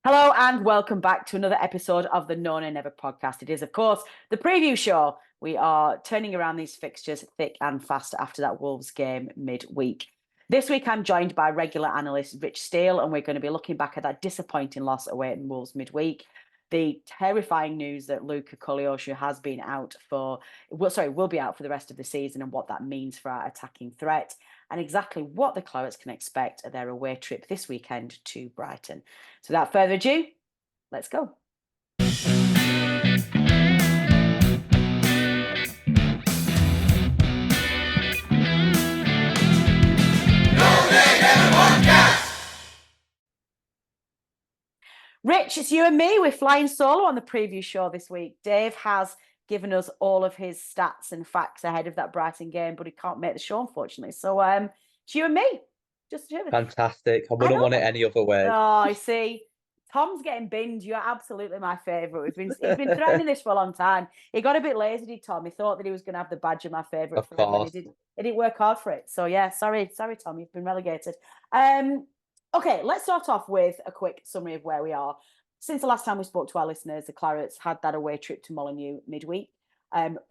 Hello and welcome back to another episode of the No Nay Never podcast. It is, of course, the preview show. We are turning around these fixtures thick and fast after that Wolves game midweek. This week, I'm joined by regular analyst Rich Steele, and we're going to be looking back at that disappointing loss away at Wolves midweek. The terrifying news that Luca Koleosho has been out will be out for the rest of the season, and what that means for our attacking threat, and exactly what the Clarets can expect at their away trip this weekend to Brighton. So without further ado, let's go. Rich, it's you and me. We're flying solo on the preview show this week. Dave has given us all of his stats and facts ahead of that Brighton game, but he can't make the show, unfortunately. So it's you and me. Just two of us. Fantastic. I wouldn't want it any other way. Oh, I see. Tom's getting binned. You're absolutely my favourite. He's been threatening this for a long time. He got a bit lazy, did Tom? He thought that he was going to have the badge of my favourite Of forever. course. It didn't work hard for it. So yeah, sorry, Tom. You've been relegated. Okay, let's start off with a quick summary of where we are. Since the last time we spoke to our listeners, the Clarets had that away trip to Molineux midweek.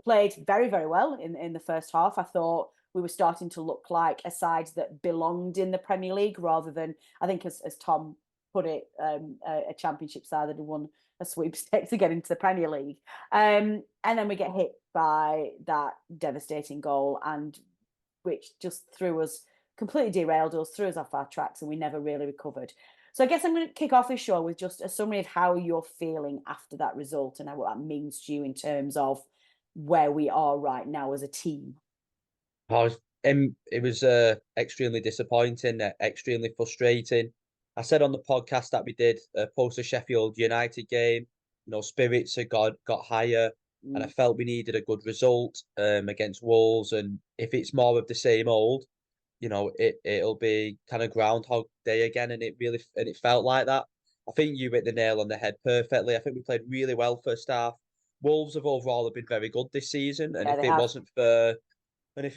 Played very, very well in the first half. I thought we were starting to look like a side that belonged in the Premier League rather than, I think, as Tom put it, a championship side that had won a sweepstake to get into the Premier League. And then we get hit by that devastating goal, and which just completely derailed us, threw us off our tracks, and we never really recovered. So I guess I'm going to kick off this show with just a summary of how you're feeling after that result and what that means to you in terms of where we are right now as a team. It was extremely disappointing, extremely frustrating. I said on the podcast that we did post the Sheffield United game, spirits had got higher, and I felt we needed a good result against Wolves. And if it's more of the same old, it'll be kind of Groundhog Day again, and it felt like that. I think you hit the nail on the head perfectly. I think we played really well first half. Wolves have overall been very good this season, and Yeah, if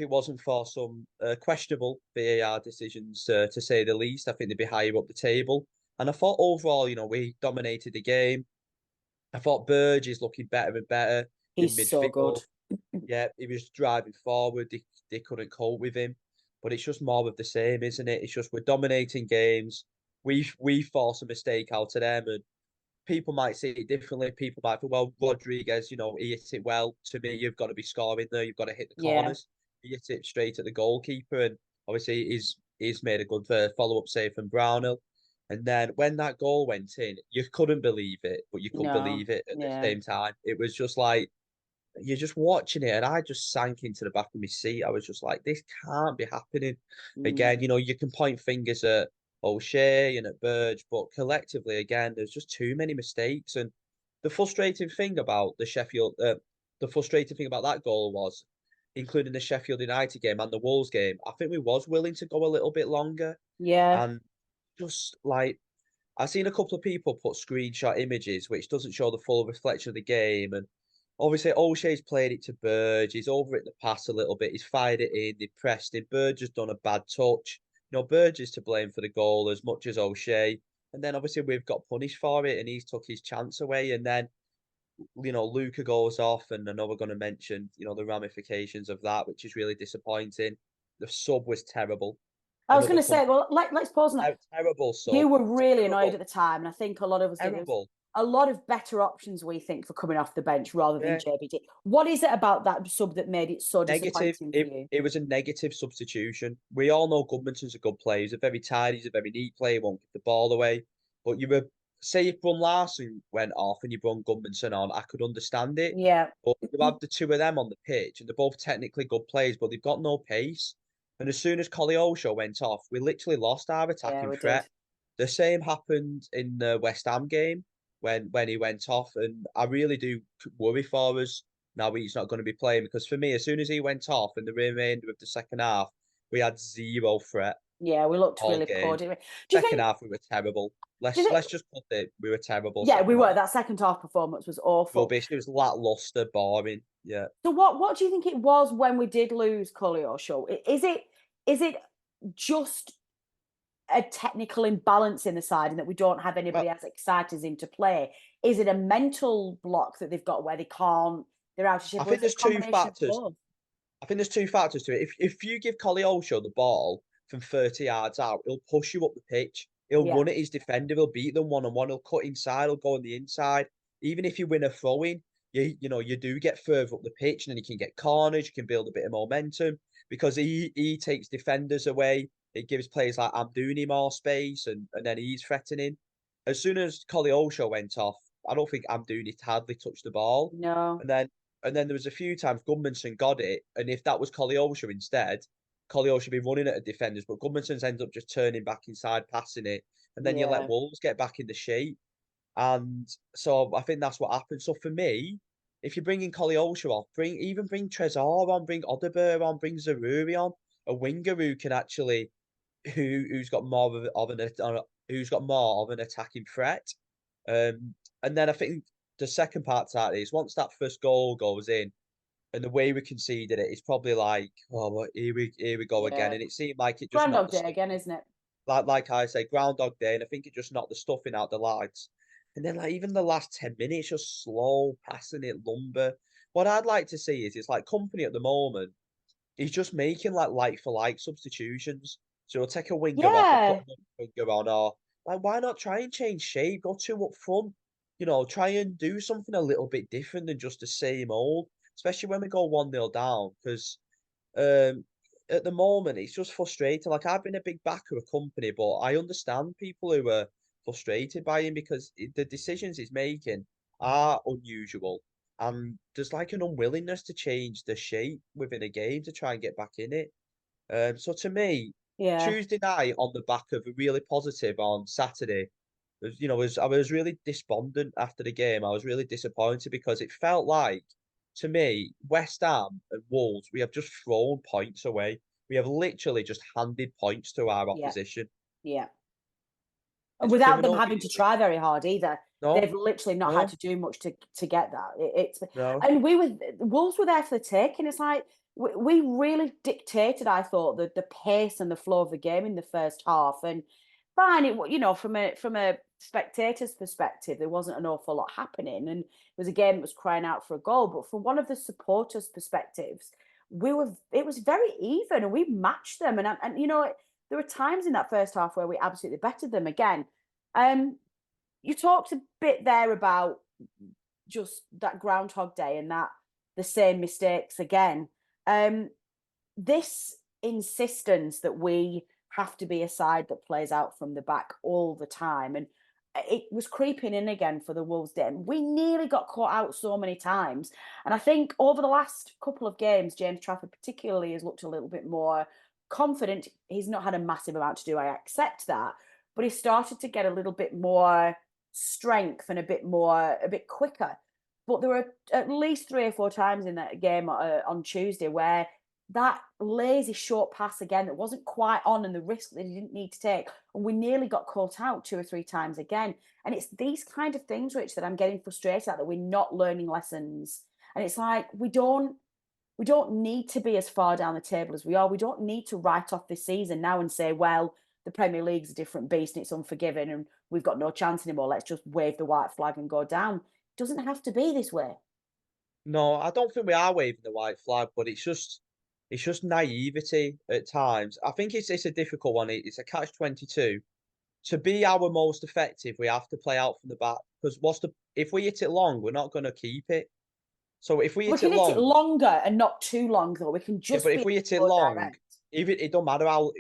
it wasn't for some questionable VAR decisions, to say the least, I think they'd be higher up the table. And I thought overall, we dominated the game. I thought Burge is looking better and better in he's so good. midfield. Yeah, he was driving forward. They couldn't cope with him. But it's just more of the same, isn't it? It's just we're dominating games. We force a mistake out of them, and people might see it differently. People might think, well, Rodriguez, he hit it well. To me, you've got to be scoring there. You've got to hit the Yeah. corners. He hit it straight at the goalkeeper, and obviously he's made a good follow-up save from Brownhill. And then when that goal went in, you couldn't believe it, but you could believe it at the same time. It was just like, you're just watching it, and I just sank into the back of my seat. I was just like, this can't be happening again. You can point fingers at O'Shea and at Burge, but collectively, again, there's just too many mistakes. And the frustrating thing about the frustrating thing about that goal was, including the Sheffield United game and the Wolves game, I think we was willing to go a little bit longer. Yeah. And just like, I've seen a couple of people put screenshot images, which doesn't show the full reflection of the game. And obviously, O'Shea's played it to Burge. He's over it the pass a little bit. He's fired it in. They pressed him. Burge has done a bad touch. Burge is to blame for the goal as much as O'Shea. And then obviously we've got punished for it, and he's took his chance away. And then, Luca goes off, and I know we're going to mention, the ramifications of that, which is really disappointing. The sub was terrible. I was going to say, well, let's pause on that. Terrible sub. You were really annoyed at the time, and I think a lot of us did. Terrible. A lot of better options, we think, for coming off the bench rather than JBD. What is it about that sub that made it so disappointing for you? It was a negative substitution. We all know Goodmanton's a good player. He's a very tidy, he's a very neat player, won't give the ball away. But say if Brun Larson went off and you brought Goodmanton on, I could understand it. Yeah. But you have the two of them on the pitch, and they're both technically good players, but they've got no pace. And as soon as Koleosho went off, we literally lost our attacking threat. Did. The same happened in the West Ham game when he went off, and I really do worry for us now he's not going to be playing, because for me, as soon as he went off in the remainder of the second half, we had zero threat. Yeah, we looked really poor, didn't we? Second half, we were terrible. Let's just put it, we were terrible. Yeah, we were. That second half performance was awful. Rubbish. It was lackluster, boring. Yeah. So what do you think it was when we did lose Koleosho? Is it just a technical imbalance in the side and that we don't have anybody as excited into play? Is it a mental block that they've got where they're out of shape? I think there's two factors. I think there's two factors to it. If you give Koleosho the ball from 30 yards out, he'll push you up the pitch. He'll run at his defender. He'll beat them one-on-one. He'll cut inside. He'll go on the inside. Even if you win a throw-in, you do get further up the pitch, and then you can get corners. You can build a bit of momentum because he takes defenders away. It gives players like Amdouni more space, and then he's threatening. As soon as Koleosho went off, I don't think Amdouni hardly touched the ball. No. And then there was a few times Gudmundsson got it, and if that was Koleosho instead, Koleosho should be running at the defenders, but Gudmundsson's ends up just turning back inside, passing it, and then you let Wolves get back in the shape. And so I think that's what happened. So for me, if you're bringing Koleosho off, bring Trezor on, bring Odebeer on, bring Zaroury on, a winger who can actually who's got more of an attacking threat. And then I think the second part to that is once that first goal goes in, and the way we conceded it, it's probably like, oh, well, here we go again. And it seemed like it just Groundhog Day again, isn't it? Like I say, Groundhog Day, and I think it just knocked the stuffing out the lads. And then like even the last 10 minutes, just slow passing it, lumber. What I'd like to see is it's like Company at the moment. He's just making like for like substitutions. So he'll take a winger off and put another winger on, or like why not try and change shape? Go two up front. Try and do something a little bit different than just the same old, especially when we go 1-0 down. Because at the moment, it's just frustrating. Like, I've been a big backer of Company, but I understand people who are frustrated by him because the decisions he's making are unusual. And there's like an unwillingness to change the shape within a game to try and get back in it. So to me, Tuesday night on the back of a really positive on Saturday, I was really despondent after the game. I was really disappointed because it felt like, to me, West Ham and Wolves, we have just thrown points away. We have literally just handed points to our opposition. Yeah. It's Without them criminal, having to really. try very hard either. No, They've literally not had to do much to get that. no. And Wolves were there for the taking. It's like we really dictated, I thought, the pace and the flow of the game in the first half. And fine, from a spectator's perspective, there wasn't an awful lot happening, and it was a game that was crying out for a goal. But from one of the supporters' perspectives, it was very even, and we matched them. And there were times in that first half where we absolutely bettered them again. You talked a bit there about just that Groundhog Day and that the same mistakes again. This insistence that we have to be a side that plays out from the back all the time, and it was creeping in again for the Wolves game. We nearly got caught out so many times. And I think over the last couple of games, James Trafford particularly has looked a little bit more confident. He's not had a massive amount to do, I accept that, but he started to get a little bit more strength and a bit quicker. But there were at least 3 or 4 times in that game on Tuesday where that lazy short pass again that wasn't quite on, and the risk that he didn't need to take, and we nearly got caught out 2 or 3 times again. And it's these kind of things, Rich, that I'm getting frustrated at, that we're not learning lessons. And it's like we don't need to be as far down the table as we are. We don't need to write off this season now and say, well, the Premier League's a different beast and it's unforgiving and we've got no chance anymore. Let's just wave the white flag and go down. It doesn't have to be this way. No, I don't think we are waving the white flag, but it's just naivety at times. I think it's a difficult one. It's a catch-22. To be our most effective, we have to play out from the back, because if we hit it long, we're not going to keep it. So if we hit it long, hit it longer and not too long though. We can just. But if we hit it long, even it don't matter how.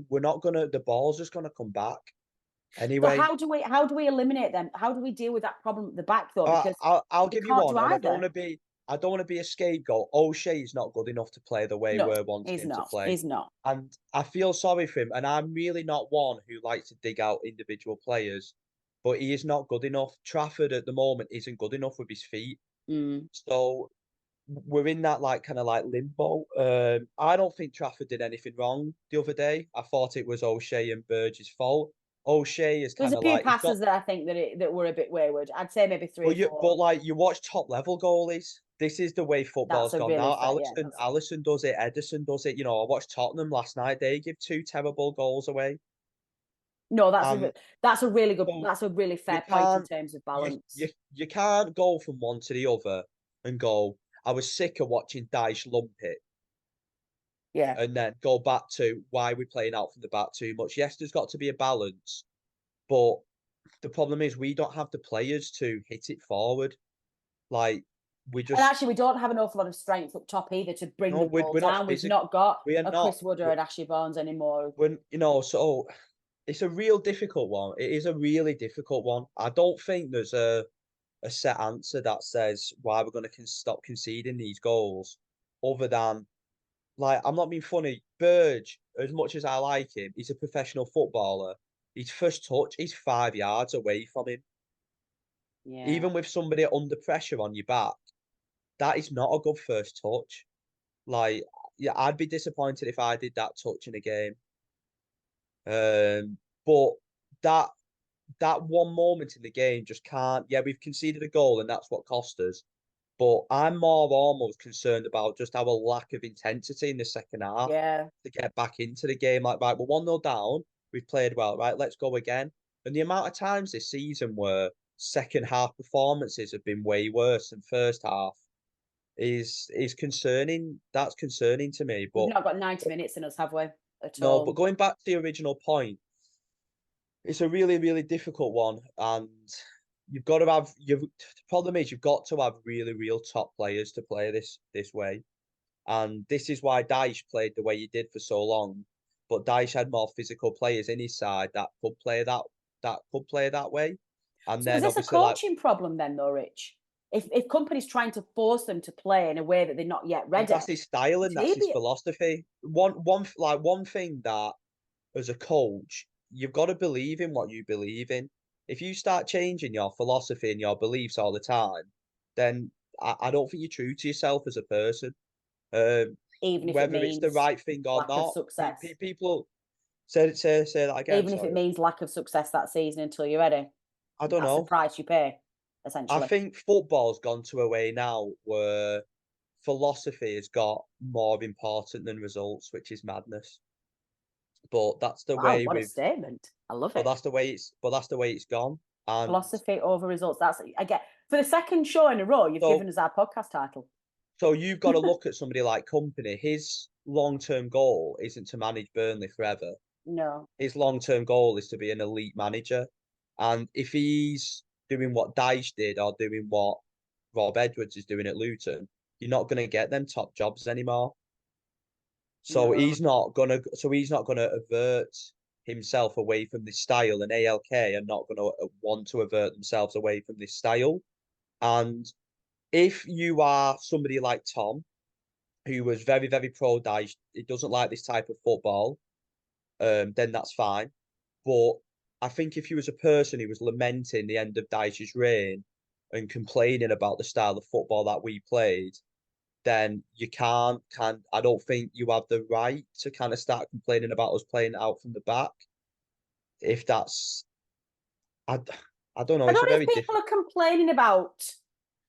We're not gonna. The ball's just gonna come back anyway. But how do we eliminate them? How do we deal with that problem at the back though? Because I'll give you one. And I don't want to be a scapegoat. O'Shea's not good enough to play the way we're wanting him to play. He's not. And I feel sorry for him. And I'm really not one who likes to dig out individual players, but he is not good enough. Trafford at the moment isn't good enough with his feet. So we're in that kind of limbo. I don't think Trafford did anything wrong the other day. I thought it was O'Shea and Burge's fault. O'Shea is kind of there's a few passes that I think that were a bit wayward. I'd say maybe 3 or 4. But you watch top level goalies. This is the way football's gone now. Alisson does it. Ederson does it. I watched Tottenham last night. They give 2 terrible goals away. No, that's a really good. So That's a really you fair point in can't terms of you, balance. you you can't go from one to the other and go, I was sick of watching Dyche lump it, Yeah. and then go back to why we're playing out from the back too much. Yes, there's got to be a balance, but the problem is we don't have the players to hit it forward. Like we And just actually, we don't have an awful lot of strength up top either to bring no, the ball we're not down. We've physical. not got We are a not. Chris Wood or an Ashley Barnes anymore. When so it's a real difficult one. It is a really difficult one. I don't think there's a set answer that says why we're going to stop conceding these goals, other than like I'm not being funny. Burge, as much as I like him, he's a professional footballer. His first touch, he's 5 yards away from him. Yeah. Even with somebody under pressure on your back, that is not a good first touch. Like, yeah, I'd be disappointed if I did that touch in a game. But that that one moment in the game just can't. Yeah, we've conceded a goal, and that's what cost us. But I'm more almost concerned about just our lack of intensity in the second half Yeah. to get back into the game. Like, right, we're 1-0 down. We've played well, right? Let's go again. And the amount of times this season where second half performances have been way worse than first half is concerning. That's concerning to me. We've But not got 90 minutes in us, have we? At no, but all. going back to the original point, it's a really, really difficult one, and you've got to have. The problem is you've got to have really, real top players to play this way, and this is why Dyche played the way he did for so long. But Dyche had more physical players in his side that could play that way, and So is then this a obviously like coaching problem then, though, Rich? If companies trying to force them to play in a way that they're not yet well, ready, that's his style would and that's he his be? philosophy. One thing that as a coach, you've got to believe in what you believe in. If you start changing your philosophy and your beliefs all the time, then I don't think you're true to yourself as a person. Even if it Whether it's the means right thing or lack of not, success? people say that again. Even if it Sorry, means lack of success that season until you're ready? I don't That's the know. price you pay, I essentially. think football's gone to a way now where philosophy has got more important than results, which is madness. But that's the Wow, way what a we've. statement. I love it. But that's the way it's gone. And Philosophy over results. That's I get for the second show in a row, you've so given us our podcast title. So you've got to look at somebody like Company. His long-term goal isn't to manage Burnley forever. No. His long-term goal is to be an elite manager. And if he's doing what Dyche did or doing what Rob Edwards is doing at Luton, you're not going to get them top jobs anymore. No. He's not gonna avert himself away from this style, and ALK are not gonna want to avert themselves away from this style. And if you are somebody like Tom, who was very, very pro Dyche, he doesn't like this type of football, then that's fine. But I think if you was a person who was lamenting the end of Dyche's reign and complaining about the style of football that we played, then you can I don't think you have the right to kind of start complaining about us playing out from the back. If that's I, I don't know, I it's a don't know if very people difficult. are complaining about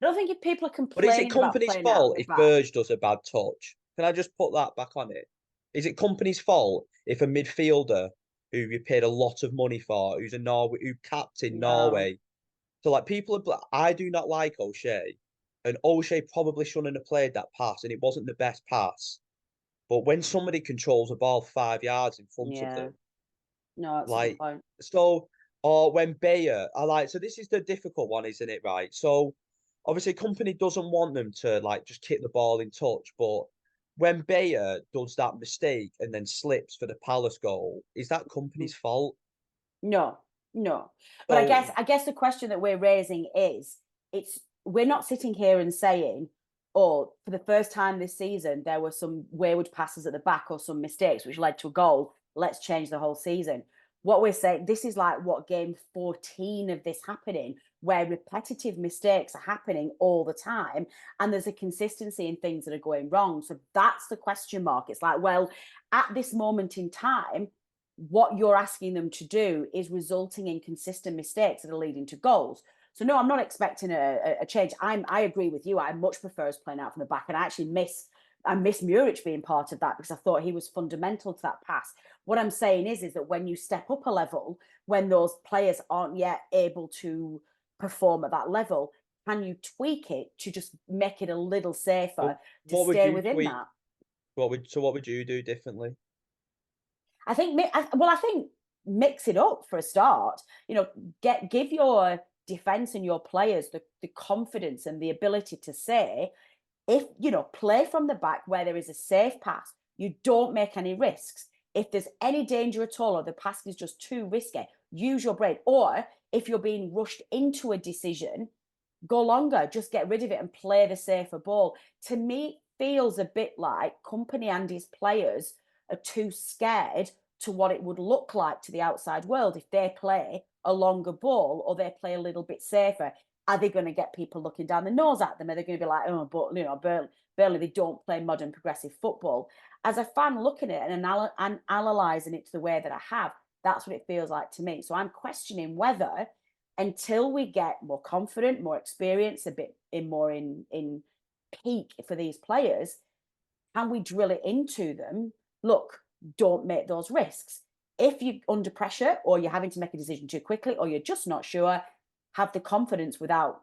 I don't think if people are But is it complaining about company's playing out fault from the if back. Burge does a bad touch? Can I just put that back on it? Is it company's fault if a midfielder who you paid a lot of money for, who's a Norway, who captained No. Norway? So like I do not like O'Shea, and O'Shea probably shouldn't have played that pass, and it wasn't the best pass. But when somebody controls a ball 5 yards in front of Yeah. them, No, that's a good like point. so, or when Bayer, I like so this is the difficult one, isn't it? Right. So obviously, company doesn't want them to like just kick the ball in touch, but when Bayer does that mistake and then slips for the Palace goal, is that company's fault? No, no. But I So guess I guess the question that we're raising is it's we're not sitting here and saying, oh, for the first time this season, there were some wayward passes at the back or some mistakes which led to a goal. Let's change the whole season. What we're saying, this is like what game 14 of this happening, where repetitive mistakes are happening all the time, and there's a consistency in things that are going wrong. So that's the question mark. It's like, well, at this moment in time, what you're asking them to do is resulting in consistent mistakes that are leading to goals. So no, I'm not expecting a change. I agree with you. I much prefer us playing out from the back, and I miss Muric being part of that because I thought he was fundamental to that pass. What I'm saying is that when you step up a level, when those players aren't yet able to perform at that level? Can you tweak it to just make it a little safer Well, to what would stay you within tweak? that? What would you do differently? I think, I think mix it up for a start. You know, give your defense and your players the confidence and the ability to say, if you know, play from the back where there is a safe pass, you don't make any risks. If there's any danger at all, or the pass is just too risky, use your brain. Or if you're being rushed into a decision, go longer, just get rid of it and play the safer ball. To me, it feels a bit like Company and his players are too scared to what it would look like to the outside world if they play a longer ball or they play a little bit safer. Are they going to get people looking down the nose at them? Are they going to be like, oh, but you know, Burnley, they don't play modern progressive football? As a fan looking at it and analysing it to the way that I have, that's what it feels like to me. So I'm questioning whether, until we get more confident, more experience, a bit in peak for these players, can we drill it into them? Look, don't make those risks. If you're under pressure or you're having to make a decision too quickly or you're just not sure, have the confidence without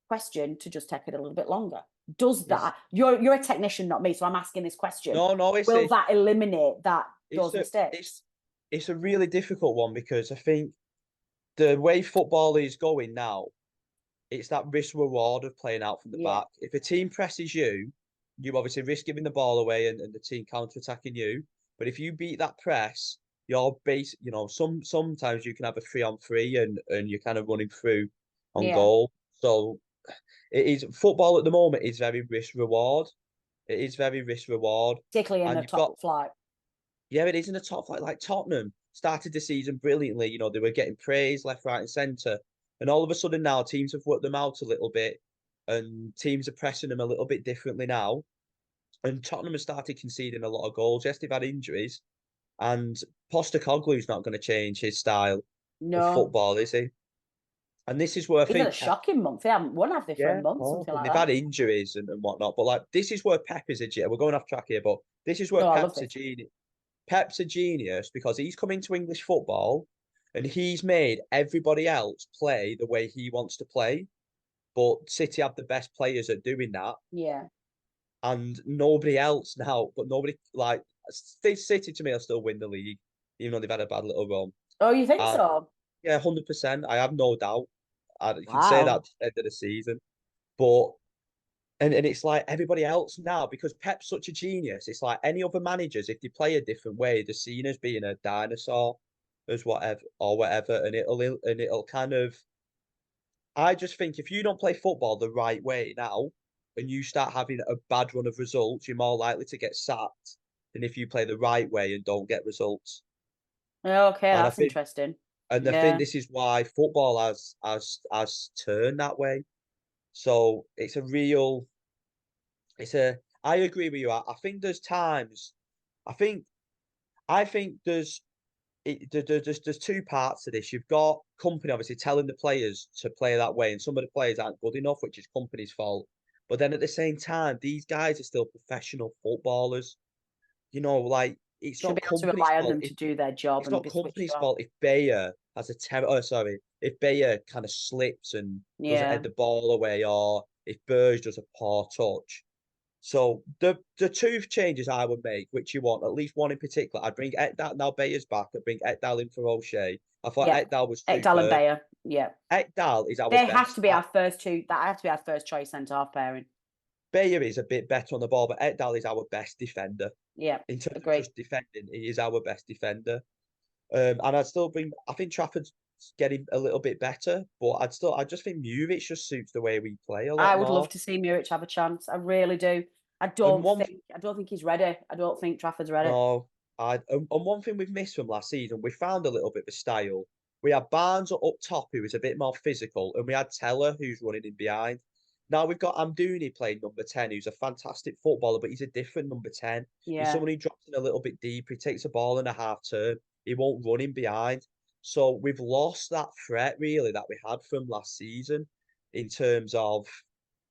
question to just take it a little bit longer. Does It's that, you're a technician, not me, so I'm asking this question. no, Will that eliminate it's those a mistakes? it's a really difficult one because I think the way football is going now, it's that risk reward of playing out from the Yeah, back. If a team presses you, you obviously risk giving the ball away and the team counter attacking you. But if you beat that press, you're base. You know, sometimes you can have a 3-on-3 and you're kind of running through on yeah. goal. So it is football at the moment is very risk reward. It is very risk reward, Particularly in and the you've got top flight. yeah, it is in the top flight. Like Tottenham started the season brilliantly. You know, they were getting praise left, right, and centre. And all of a sudden now teams have worked them out a little bit and teams are pressing them a little bit differently now. And Tottenham has started conceding a lot of goals. Yes, they've had injuries. And Postecoglou's not going to change his style of No. football, is he? And this is where I He's had a think Pep, shocking month. They haven't won, have they, for a yeah, month, oh, something and like they've that. had injuries and whatnot. But like this is where Pep is a genius. We're going off track here, but this is where No, I love Pep's a this. genius. Pep's a genius because he's come into English football and he's made everybody else play the way he wants to play. But City have the best players at doing that, Yeah. and nobody else now. But nobody like City to me will still win the league, even though they've had a bad little run. Oh, you think And so? yeah, 100%. I have no doubt. I can say that Wow. at the end of the season. But and it's like everybody else now because Pep's such a genius. It's like any other managers, if they play a different way, they're seen as being a dinosaur, as whatever, and it'll kind of. I just think if you don't play football the right way now, and you start having a bad run of results, you're more likely to get sacked than if you play the right way and don't get results. Okay, And I that's think, interesting. and I think Yeah. this is why football has turned that way. So it's a real It's a. I agree with you. I think there's times. I think. I think there's two parts to this. You've got company obviously telling the players to play that way, and some of the players aren't good enough, which is company's fault. But then at the same time, these guys are still professional footballers. You know, like it's Should not be able to company's rely on fault. them to do their job It's and not be switched company's on. fault if Bayer has a terror. Oh, sorry, if Bayer kind of slips and doesn't head Yeah. the ball away, or if Burge does a poor touch. So the two changes I would make, which you want, at least one in particular, I'd bring Ekdal now Bayer's back. I'd bring Ekdal in for O'Shea. I thought Yeah. Ekdal was Ekdal and superb. Bayer. Yeah. Ekdal is our They have to best. be our first two. That have to be our first choice centre half pairing. Bayer is a bit better on the ball, but Ekdal is our best defender. Yeah. In terms of Agree. just defending, he is our best defender. And I'd still bring. I think Trafford's getting a little bit better, but I just think Muric just suits the way we play a I lot would love more. to see Muric have a chance. I really do. And one I don't think he's ready. I don't think Trafford's ready. No, and one thing we've missed from last season, we found a little bit of a style. We had Barnes up top, who was a bit more physical, and we had Teller, who's running in behind. Now we've got Amdouni playing number 10, who's a fantastic footballer, but he's a different number 10. He's Yeah. someone who drops in a little bit deeper. He takes a ball in a half turn. He won't run in behind. So we've lost that threat, really, that we had from last season in terms of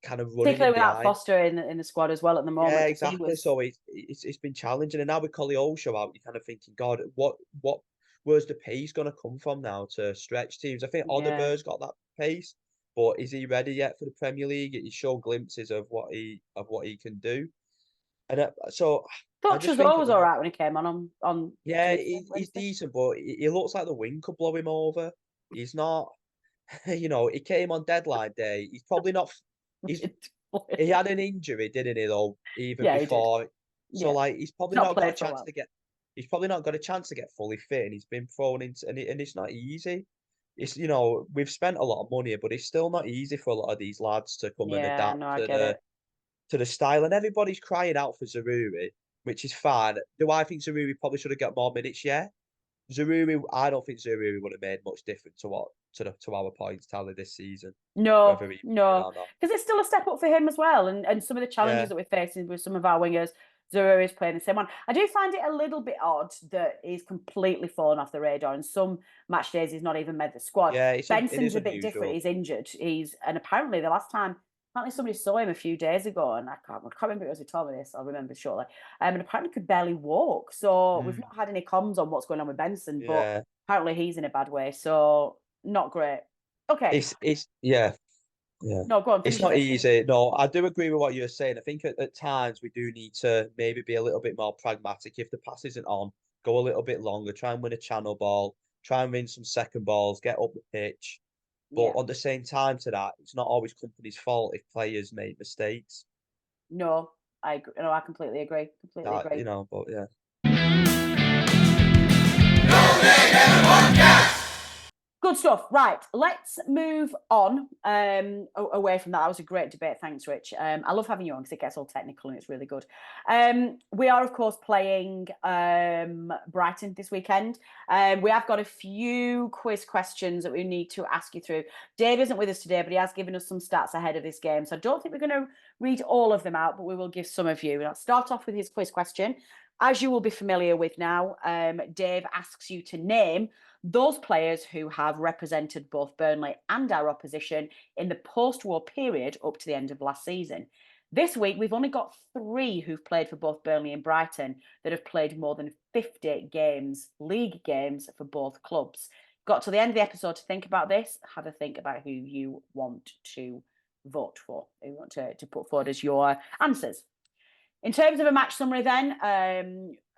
kind of running in Particularly without behind. Foster in the squad as well at the moment Yeah, because he exactly. was. So it's been challenging, and now with Koleosho out, you're kind of thinking, God, what where's the pace going to come from now to stretch teams? I think Odegaard's got that pace, but is he ready yet for the Premier League? He showed glimpses of what he can do, and so I just think was all right when he came on. Yeah, he's decent, but he looks like the wind could blow him over. He's not, he came on deadline day. He's probably not. He had an injury, didn't he? Though even before, so like he's probably not got a chance to get. He's probably not got a chance to get fully fit, and he's been thrown into, and it's not easy. It's we've spent a lot of money, but it's still not easy for a lot of these lads to come and adapt to the style, and everybody's crying out for Zaruri, which is fine. Do I think Zaruri probably should have got more minutes? Yeah. I don't think Zaruri would have made much difference to our points tally this season. No, because it's still a step up for him as well, and some of the challenges that we're facing with some of our wingers, Zaruri is playing the same one. I do find it a little bit odd that he's completely fallen off the radar, and some match days he's not even made the squad. Yeah, Benson's a bit different. He's injured. And apparently the last time. Apparently somebody saw him a few days ago, and I can't remember if it was who told me this. I'll remember shortly. And apparently could barely walk. So we've not had any comms on what's going on with Benson, but apparently he's in a bad way. So not great. Okay. Yeah. No, go on. It's not easy. No, I do agree with what you're saying. I think at times we do need to maybe be a little bit more pragmatic. If the pass isn't on, go a little bit longer. Try and win a channel ball. Try and win some second balls. Get up the pitch. But at the same time to that, it's not always company's fault if players make mistakes. No, I agree. No, I completely agree. Agree. But yeah. Good stuff. Right, let's move on away from that. That was a great debate. Thanks, Rich. I love having you on because it gets all technical and it's really good. We are, of course, playing Brighton this weekend. We have got a few quiz questions that we need to ask you through. Dave isn't with us today, but he has given us some stats ahead of this game. So I don't think we're going to read all of them out, but we will give some of you. And I'll start off with his quiz question. As you will be familiar with now, Dave asks you to name those players who have represented both Burnley and our opposition in the post-war period up to the end of last season. This week, we've only got 3 who've played for both Burnley and Brighton that have played more than 50 games, league games for both clubs. Got to the end of the episode to think about this. Have a think about who you want to vote for, who you want to put forward as your answers. In terms of a match summary then,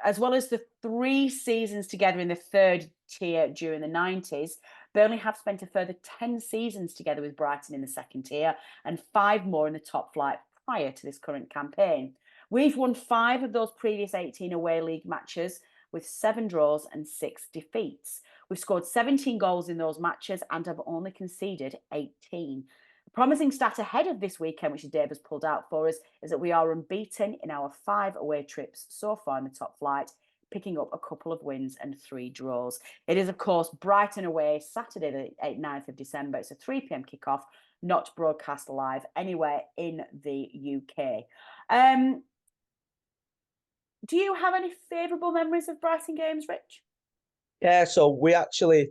as well as the 3 seasons together in the 3rd tier during the 90s, Burnley have spent a further 10 seasons together with Brighton in the 2nd tier and 5 more in the top flight prior to this current campaign. We've won 5 of those previous 18 away league matches with 7 draws and 6 defeats. We've scored 17 goals in those matches and have only conceded 18. A promising stat ahead of this weekend, which Dave has pulled out for us, is that we are unbeaten in our 5 away trips so far in the top flight, picking up a couple of wins and 3 draws. It is, of course, Brighton away, Saturday the 9th of December. It's a 3 p.m. kickoff, not broadcast live anywhere in the UK. Do you have any favourable memories of Brighton games, Rich? Yeah, so we actually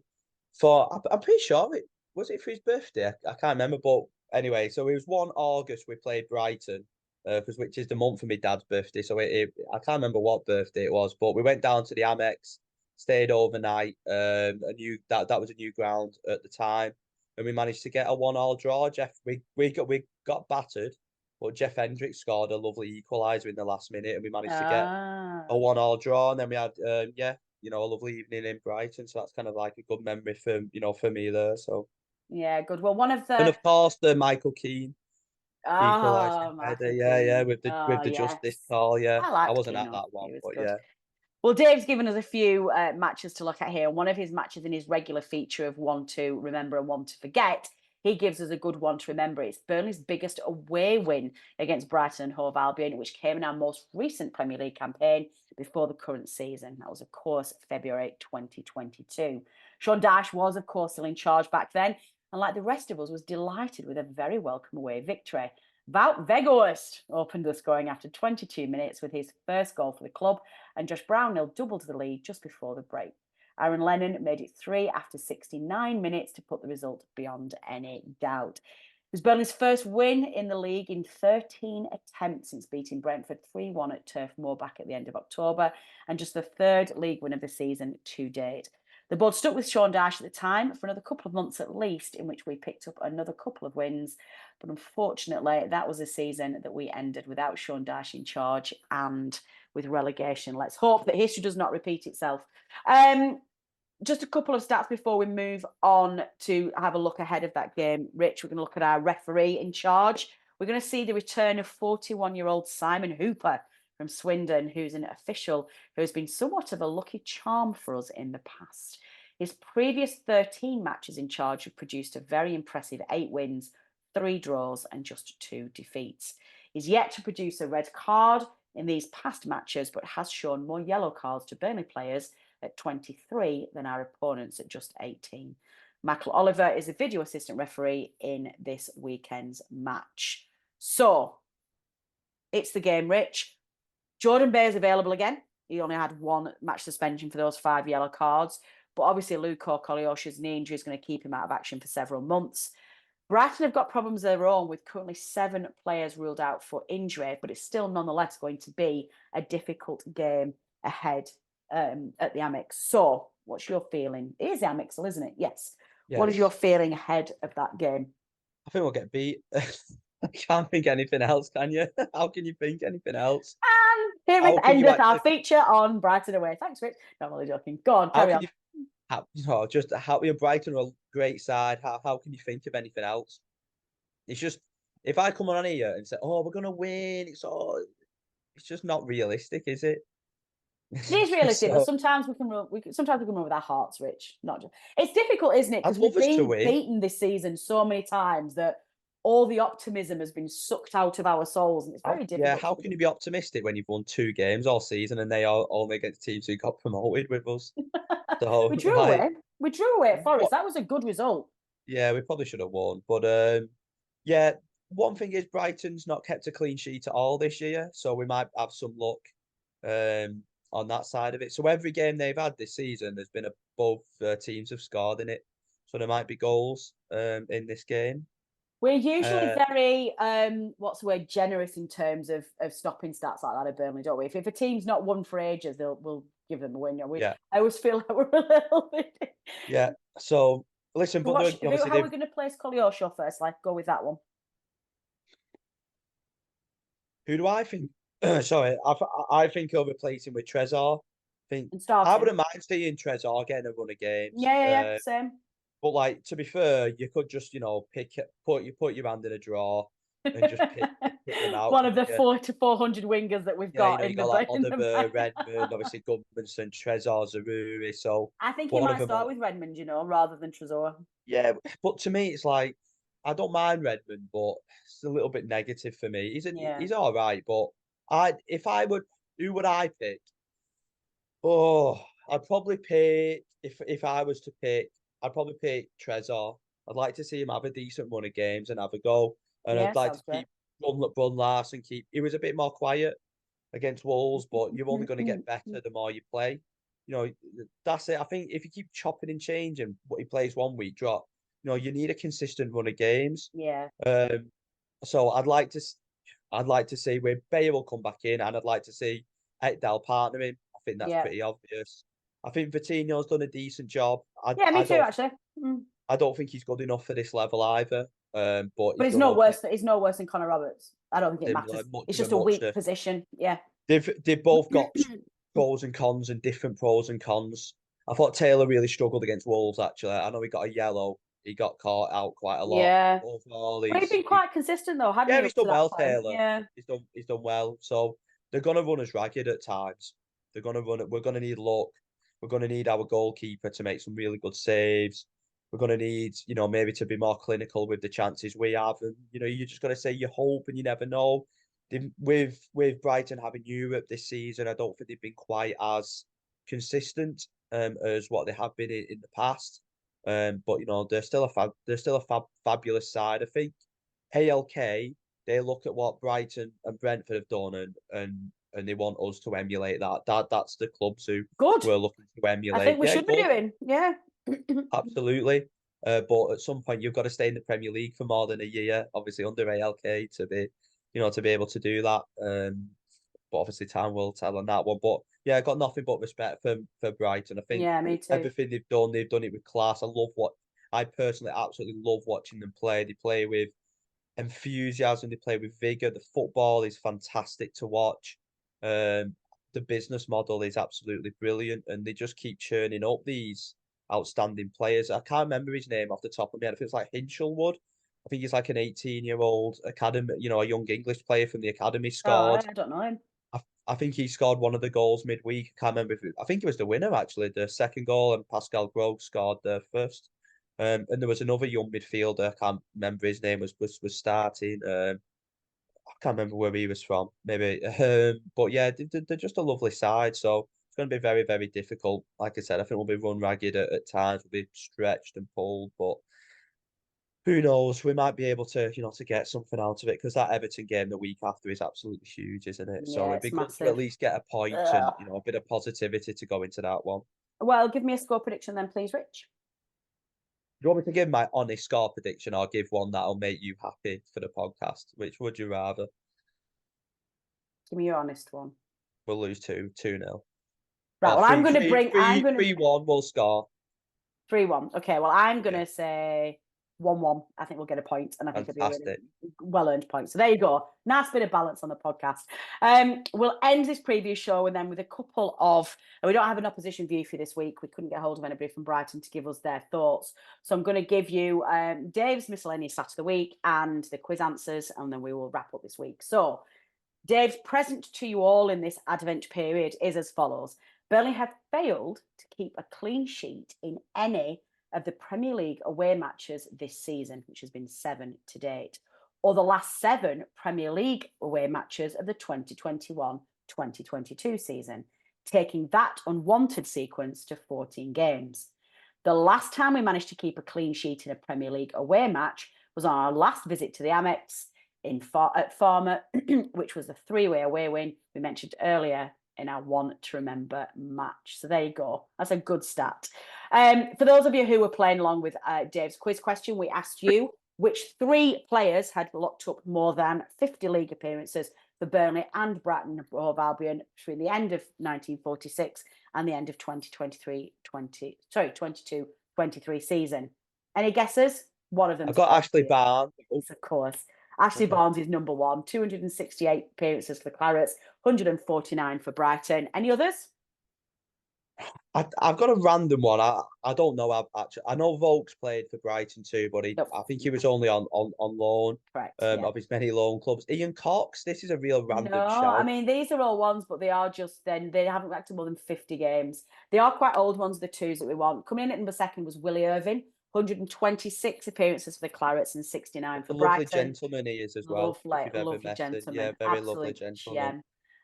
I'm pretty sure was it for his birthday? I can't remember, but anyway, so it was 1 August we played Brighton, which is the month for my dad's birthday. So I can't remember what birthday it was, but we went down to the Amex, stayed overnight. That was a new ground at the time, and we managed to get a 1-1 draw. We got battered, but Jeff Hendricks scored a lovely equaliser in the last minute, and we managed to get a 1-1 draw. And then we had a lovely evening in Brighton. So that's kind of like a good memory for me there. So. Yeah, good. Well, and of course the Michael Keane equalising header, with the justice call, I wasn't at that one, but good. Well, Dave's given us a few matches to look at here. One of his matches in his regular feature of one to remember and one to forget, he gives us a good one to remember. It's Burnley's biggest away win against Brighton and Hove Albion, which came in our most recent Premier League campaign before the current season. That was, of course, February 2022. Sean Dyche was, of course, still in charge back then, and like the rest of us, was delighted with a very welcome away victory. Wout Weghorst opened the scoring after 22 minutes with his first goal for the club, and Josh Brownhill doubled the lead just before the break. Aaron Lennon made it 3 after 69 minutes to put the result beyond any doubt. It was Burnley's first win in the league in 13 attempts since beating Brentford 3-1 at Turf Moor back at the end of October, and just the 3rd league win of the season to date. The board stuck with Sean Dyche at the time for another couple of months at least, in which we picked up another couple of wins. But unfortunately, that was a season that we ended without Sean Dyche in charge and with relegation. Let's hope that history does not repeat itself. Just a couple of stats before we move on to have a look ahead of that game. Rich, we're going to look at our referee in charge. We're going to see the return of 41-year-old Simon Hooper from Swindon, who's an official who has been somewhat of a lucky charm for us in the past. His previous 13 matches in charge have produced a very impressive 8 wins, 3 draws and just 2 defeats. He's yet to produce a red card in these past matches, but has shown more yellow cards to Burnley players at 23 than our opponents at just 18. Michael Oliver is a video assistant referee in this weekend's match. So, it's the game, Rich. Jordan Bay's available again. He only had 1 match suspension for those 5 yellow cards. But obviously, Koleosho's knee injury is going to keep him out of action for several months. Brighton have got problems of their own with currently 7 players ruled out for injury, but it's still nonetheless going to be a difficult game ahead at the Amex. So, what's your feeling? It is the Amex, isn't it? Yes. What is your feeling ahead of that game? I think we'll get beat. I can't think anything else, can you? How can you think anything else? And here endeth our feature on Brighton away. Thanks, Rich. No, I'm only joking. Go on, carry on. Just how Brighton are a great side. How can you think of anything else? It's just, if I come on here and say, "Oh, we're gonna win," it's just not realistic, is it? It is realistic, but sometimes we can run with our hearts, Rich. Not just. It's difficult, isn't it? Because we've been beaten this season so many times that all the optimism has been sucked out of our souls, and it's very difficult. Yeah, how can you be optimistic when you've won 2 games all season and they are only against teams who got promoted with us? So we drew away. We drew away at Forest. That was a good result. Yeah, we probably should have won, but yeah. One thing is Brighton's not kept a clean sheet at all this year, so we might have some luck on that side of it. So every game they've had this season, there's been above teams have scored in it, so there might be goals in this game. We're usually very what's the word, generous in terms of stopping stats like that at Burnley, don't we? If a team's not won for ages, we'll give them a win. I always feel like we're a little bit. Yeah. So listen, how are we going to place Koleosho first? Like, go with that one. Who do I think? Sorry, I think he'll replace him with Trezor. I wouldn't mind seeing Trezor getting a run of games. Yeah, same. But like, to be fair, you could just put your hand in a drawer and just pick them out. One of the 400 to 400 wingers that we've got in the like Oliver, Redmond, obviously Goodmanson, Trezor, Zaruri. So I think he might start with Redmond, rather than Trezor. Yeah, but to me, it's like, I don't mind Redmond, but it's a little bit negative for me. He's all right, but who would I pick? Oh, I'd probably pick if I was to pick, I'd probably pick Trezor. I'd like to see him have a decent run of games and have a go, and I'd like to keep Brun Larson. He was a bit more quiet against Wolves, but you're only going to get better the more you play. That's it. I think if you keep chopping and changing what he plays one week, drop. You need a consistent run of games. Yeah. So I'd like to see where Bayer will come back in, and I'd like to see Ekdal partner him. I think that's pretty obvious. I think Vitinho's done a decent job. Me too, actually. I don't think he's good enough for this level either. But he's no worse. He's no worse than Connor Roberts. I don't think it matters. It's just a weak position. Yeah. They've both got pros and cons and different pros and cons. I thought Taylor really struggled against Wolves. Actually, I know he got a yellow. He got caught out quite a lot. Yeah. Overall, he's been quite consistent though, hasn't he? Yeah, he's done well, Taylor. Yeah. He's done well. So they're gonna run us ragged at times. They're gonna run it. We're gonna need luck. We're gonna need our goalkeeper to make some really good saves. We're gonna need, maybe to be more clinical with the chances we have. And you just gotta say you hope and you never know. With Brighton having Europe this season, I don't think they've been quite as consistent as what they have been in the past. But they're still a fabulous side. I think ALK, they look at what Brighton and Brentford have done and they want us to emulate that. That's the clubs who we're looking to emulate. I think we should be doing. Yeah. Absolutely. But at some point you've got to stay in the Premier League for more than a year, obviously under ALK to be able to do that. but obviously time will tell on that one. But yeah, I got nothing but respect for Brighton. I think me too. everything they've done it with class. I personally absolutely love watching them play. They play with enthusiasm, they play with vigor. The football is fantastic to watch. The business model is absolutely brilliant, and they just keep churning up these outstanding players. I can't remember his name off the top of my head. I think it's like Hinchelwood. I think he's like an 18-year-old academy, a young English player from the academy scored. I don't know him. I think he scored one of the goals midweek. I can't remember I think it was the winner actually, the second goal, and Pascal Gross scored the first. And there was another young midfielder. I can't remember his name. Was starting. I can't remember where he was from. Maybe. But yeah, they're just a lovely side. So it's going to be very, very difficult. Like I said, I think we'll be run ragged at times. We'll be stretched and pulled. But who knows? We might be able to, to get something out of it, because that Everton game the week after is absolutely huge, isn't it? So it'd be good to at least get a point and a bit of positivity to go into that one. Well, give me a score prediction then, please, Rich. Do you want me to give my honest score prediction, or give one that'll make you happy for the podcast? Which would you rather? Give me your honest one. We'll lose 2-0. Right, well, I'm going to bring... 3-1 we'll score. 3-1. Okay, well, I'm going to say 1-1. I think we'll get a point, and I think it'll be a really well-earned point. So there you go. Nice bit of balance on the podcast. We'll end this preview show and then with a couple of... We don't have an opposition view for this week. We couldn't get hold of anybody from Brighton to give us their thoughts. So I'm going to give you Dave's miscellaneous stat of the week and the quiz answers, and then we will wrap up this week. So Dave's present to you all in this Advent period is as follows. Burnley have failed to keep a clean sheet in any of the Premier League away matches this season, which has been 7 to date, or the last 7 Premier League away matches of the 2021-2022 season, taking that unwanted sequence to 14 games. The last time we managed to keep a clean sheet in a Premier League away match was on our last visit to the Amex at Farmer, which was a 3-way away win we mentioned earlier in our one to remember match. So there you go. That's a good stat. For those of you who were playing along with Dave's quiz question, we asked you which 3 players had locked up more than 50 league appearances for Burnley and Brighton of Albion between the end of 1946 and the end of 22-23 season. Any guesses? One of them. I've got Ashley Barnes. Of course. Ashley Barnes is number 1, 268 appearances for the Clarets, 149 for Brighton. Any others? I've got a random one. I don't know. I know Vokes played for Brighton too, but I think he was only on loan. Correct, of his many loan clubs. Ian Cox. This is a real random shout. I mean, these are all ones, but they are just then they haven't got to more than 50 games. They are quite old ones. The 2s that we want. Coming in at number 2 was Willie Irving. 126 appearances for the Clarets and 69 for Brighton. Lovely gentleman he is as well. Lovely gentleman. Yeah, very lovely gentleman.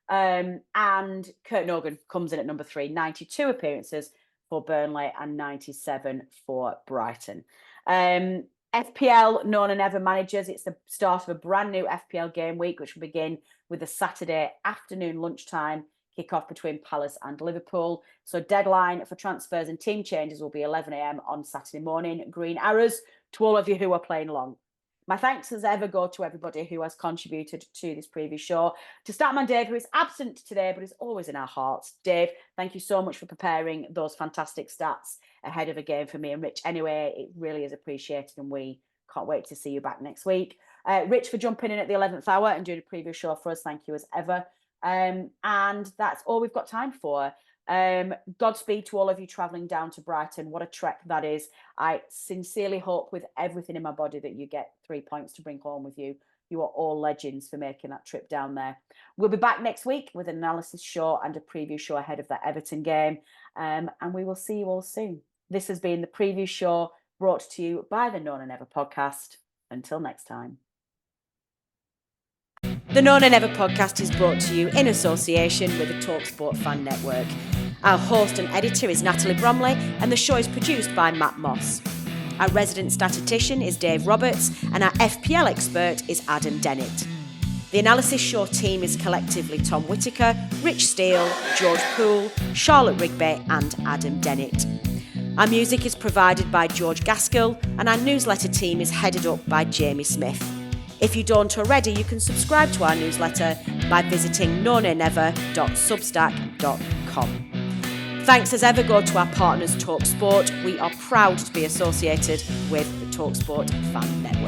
And Kurt Nogan comes in at number 3, 92 appearances for Burnley and 97 for Brighton. FPL known and ever managers. It's the start of a brand new FPL game week, which will begin with a Saturday afternoon lunchtime kickoff between Palace and Liverpool. So deadline for transfers and team changes will be 11 a.m. on Saturday morning. Green arrows to all of you who are playing along. My thanks as ever go to everybody who has contributed to this previous show. To Statman Dave, who is absent today, but is always in our hearts. Dave, thank you so much for preparing those fantastic stats ahead of a game for me and Rich. Anyway, it really is appreciated, and we can't wait to see you back next week. Rich, for jumping in at the 11th hour and doing a previous show for us. Thank you as ever. And that's all we've got time for. Godspeed to all of you travelling down to Brighton. What a trek that is. I sincerely hope with everything in my body that you get 3 points to bring home with you. You are all legends for making that trip down there. We'll be back next week with an analysis show and a preview show ahead of that Everton game. And we will see you all soon. This has been the preview show brought to you by the Known and Never podcast. Until next time. The Known and Never podcast is brought to you in association with the TalkSport Fan Network. Our host and editor is Natalie Bromley, and the show is produced by Matt Moss. Our resident statistician is Dave Roberts, and our FPL expert is Adam Dennett. The analysis show team is collectively Tom Whitaker, Rich Steele, George Poole, Charlotte Rigby, and Adam Dennett. Our music is provided by George Gaskell, and our newsletter team is headed up by Jamie Smith. If you don't already, you can subscribe to our newsletter by visiting nonanever.substack.com. Thanks as ever go to our partners TalkSport. We are proud to be associated with the TalkSport Fan Network.